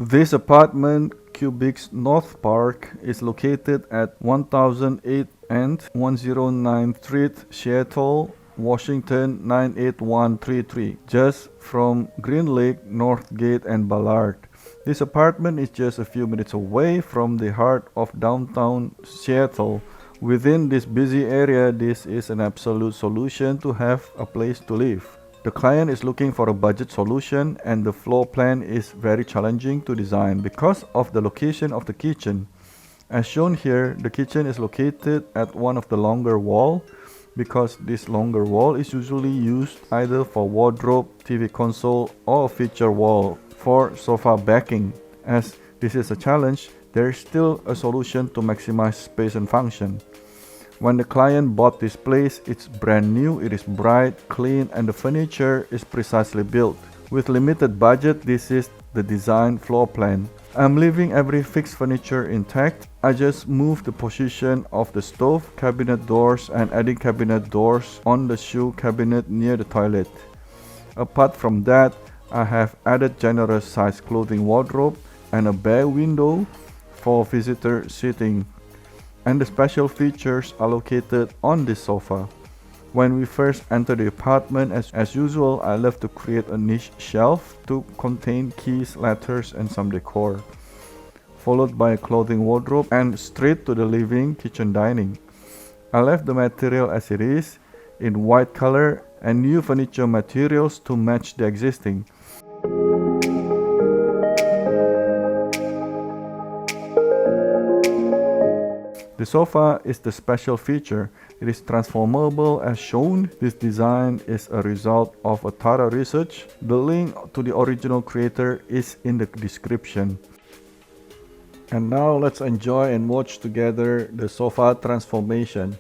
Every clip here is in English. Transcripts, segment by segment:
This apartment, Cubics North Park, is located at 1008 and 109th Street, Seattle, Washington 98133, just from Green Lake, Northgate, and Ballard. This apartment is just a few minutes away from the heart of downtown Seattle. Within this busy area, this is an absolute solution to have a place to live. The client is looking for a budget solution, and the floor plan is very challenging to design because of the location of the kitchen. As shown here, the kitchen is located at one of the longer wall because this longer wall is usually used either for wardrobe, TV console, or a feature wall for sofa backing. As this is a challenge, there is still a solution to maximize space and function. When the client bought this place, it's brand new, it is bright, clean, and the furniture is precisely built. With limited budget, this is the design floor plan. I'm leaving every fixed furniture intact. I just moved the position of the stove, cabinet doors, and adding cabinet doors on the shoe cabinet near the toilet. Apart from that, I have added generous size clothing wardrobe and a bay window for visitor seating. And the special features are located on this sofa. When we first enter the apartment, as usual, I love to create a niche shelf to contain keys, letters, and some decor, followed by a clothing wardrobe and straight to the living, kitchen, dining. I left the material as it is, in white color, and new furniture materials to match the existing. The sofa is the special feature. It is transformable as shown. This design is a result of a thorough research. The link to the original creator is in the description. And now let's enjoy and watch together the sofa transformation.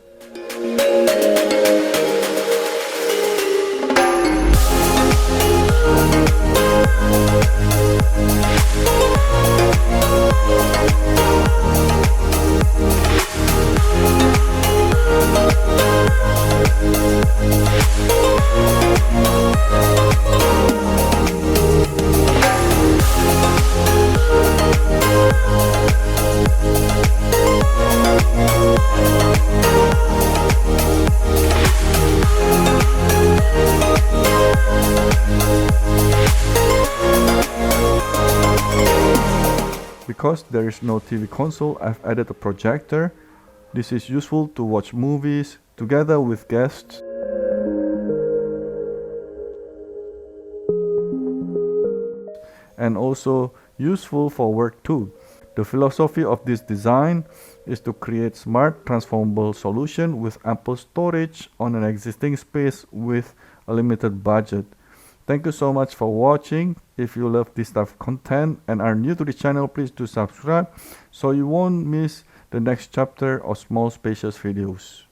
Because there is no TV console, I've added a projector. This is useful to watch movies together with guests. And also useful for work too. The philosophy of this design is to create smart transformable solution with ample storage on an existing space with a limited budget. Thank you so much for watching. If you love this type of content and are new to the channel, please do subscribe so you won't miss the next chapter of small spacious videos.